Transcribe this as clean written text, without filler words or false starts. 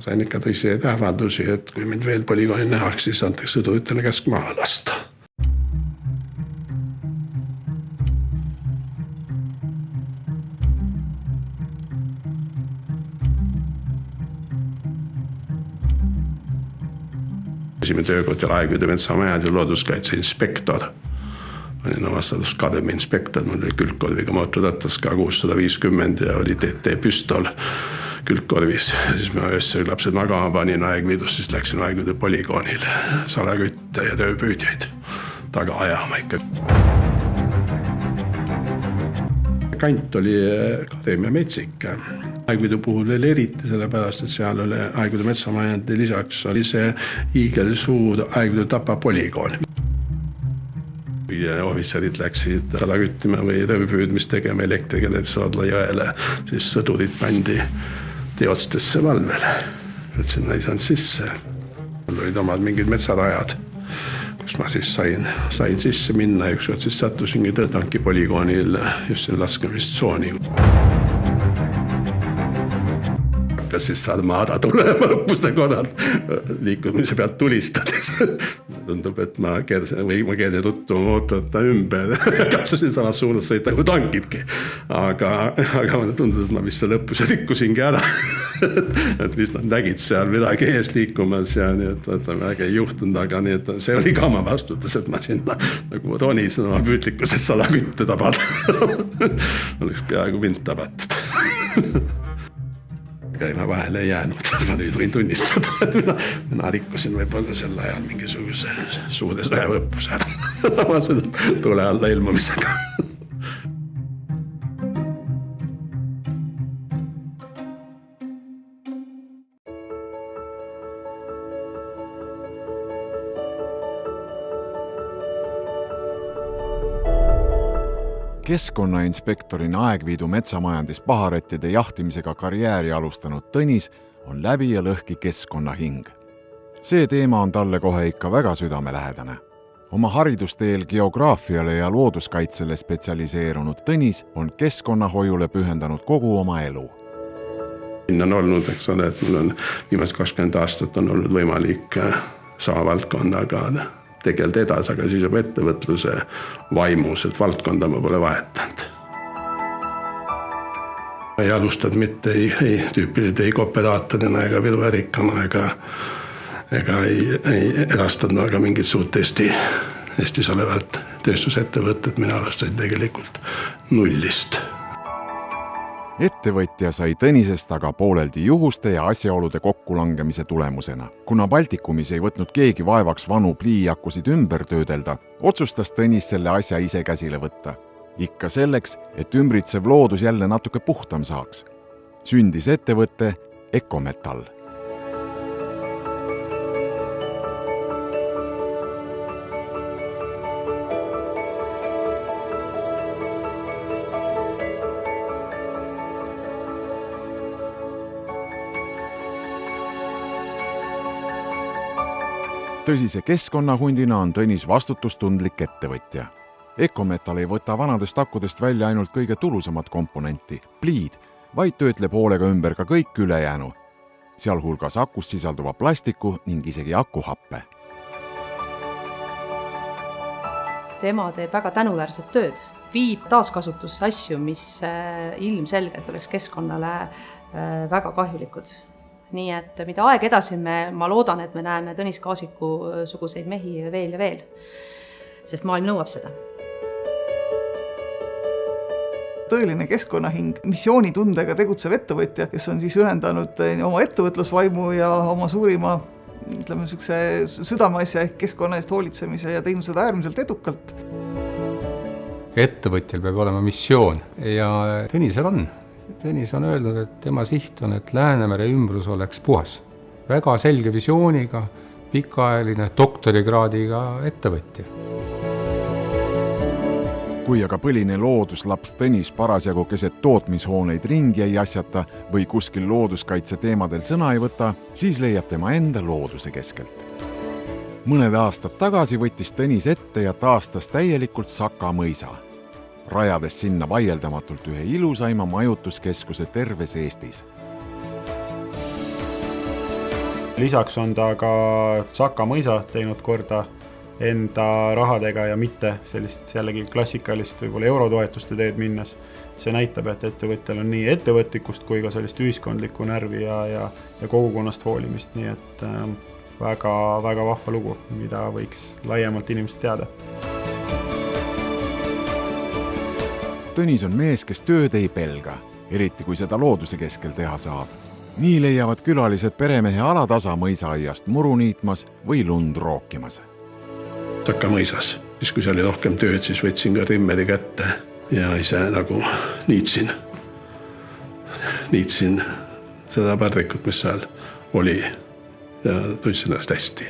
Sain ikka tõsiseid ähvardusi, et kui mind veel polügoonil nähaks, siis antakse sõduritele käsk maha lasta. Esimene töökoht oli Aegviidu metsamajad ja looduskaitse inspektor. Olin oma Statuskademi inspektor, mul oli külgkorviga mootorrattas K650 ja oli TT püstol külgkorvis. Ja siis ma öösel lapsed magama panin Aegviidust, siis läksin Aegviidu polügoonile salakütte ja tööpüüdjaid taga ajama ikka. Kant oli Kadeemia metsik. Aegviidu puhul oli eriti sellepärast, et seal oli Aegviidu metsamajade lisaks oli see hiigelsuur Aegviidu Tapa polügoon. Kui ohvitserid läksid salaküttima või röövpüüdmist tegema elektrikelet Soodla jõele, siis sõdurid pandi teostesse valvele. Et sinna ei saanud sisse. Mul olid omad mingid metsarajad, kus ma siis sain sisse minna ja ükskord siis sattusingi Tõrtanki polügoonil just laskemisstsooni. Hakkas siis armaada tulema õppuste korral liikumise pealt tulistades. Tundub, et ma keersin ruttu mootorita ümber ja katsusin samas suunas sõita kui tankidki. Aga mulle tundus, et ma vist seal lõpus rikkusingi ära. Et vist nad nägid seal midagi ees liikumas ja nii, et väga ei juhtunud, aga nii, et see oli ka oma vastutus, et ma sinna nagu ronisin oma püütlikkusest salakütte tabada. Oleks peaaegu mind tabatud. Ma vahele ei jäänud, et ma nüüd võin tunnistada, et mina rikkusin võib-olla sel ajal mingisuguse suure sõjaõppuse ära oma seda tule alla ilmumisega. Keskkonnainspektorina Aegviidu metsamajandis paharettide jahtimisega karjääri alustanud Tõnis on läbi ja lõhki keskkonnahing. See teema on talle kohe ikka väga südamelähedane. Oma haridusteel geograafiale ja looduskaitsele spetsialiseerunud Tõnis on keskkonnahoiule pühendanud kogu oma elu. Siin on olnud, eks ole, et mul on viimast 20 aastat on olnud võimalik sama valdkondaga tegelda edasi, aga siis juba ettevõtluse vaimus, et valdkonda ma pole vahetanud. Ei alustanud mitte tüüpiliselt ei kooperaatorina ega Viru ärikana ega ei erastanud aga mingit suurt Eestis olevat tööstusettevõtted. Mina alustasin tegelikult nullist. Ettevõtja sai Tõnisest aga pooleldi juhuste ja asjaolude kokkulangemise tulemusena. Kuna Baltikumis ei võtnud keegi vaevaks vanu pliiakusid ümber töödelda, otsustas Tõnis selle asja ise käsile võtta. Ikka selleks, et ümbritsev loodus jälle natuke puhtam saaks. Sündis ettevõtte Ecometal. Tõsise keskkonnahundina on Tõnis vastutustundlik ettevõtja. Ecometal ei võta vanadest akudest välja ainult kõige tulusamat komponenti, pliid, vaid töötleb hoolega ümber ka kõik ülejäänu, sealhulgas akus sisalduva plastiku ning isegi akuhappe. Tema teeb väga tänuväärset tööd, viib taaskasutusse asju, mis ilmselgelt oleks keskkonnale väga kahjulikud. Nii et mida aeg edasi ma loodan, et me näeme Tõnis Kaasiku suguseid mehi veel ja veel, sest maailm nõuab seda. Tõeline keskkonnahing, missioonitundega tegutsev ettevõtja, kes on siis ühendanud oma ettevõtlusvaimu ja oma suurima südameasja ehk keskkonna eest hoolitsemise ja teinud seda äärmiselt edukalt. Ettevõtjal peab olema missioon ja Tõnisel on. Tõnis on öelnud, et tema siht on, et Läänemere ümbrus oleks puhas. Väga selge visiooniga, pikaajaline doktorikraadiga ettevõtja. Kui aga põline looduslaps Tõnis parasjagu keset tootmishooneid ringi ei asjata või kuskil looduskaitse teemadel sõna ei võta, siis leiab tema enda looduse keskelt. Mõned aastad tagasi võttis Tõnis ette ja taastas täielikult Saka mõisa, rajades sinna vaieldamatult ühe ilusaima majutuskeskuse terves Eestis. Lisaks on ta ka Saka mõisa teinud korda enda rahadega ja mitte sellist jällegi klassikalist võib-olla eurotoetuste teed minnes. See näitab, et ettevõtjal on nii ettevõtlikkust kui ka sellist ühiskondlikku närvi ja kogukonnast hoolimist, nii et väga vahva lugu, mida võiks laiemalt inimesed teada. Tõnis on mees, kes tööd ei pelga, eriti kui seda looduse keskel teha saab. Nii leiavad külalised peremehe alatasa mõisaaiast muru niitmas või lund rookimas. Saka mõisas. Siis kui seal oli rohkem tööd, siis võtsin ka trimmeri kätte ja ise nagu niitsin seda padrikut, mis seal oli ja tundsin ennast hästi.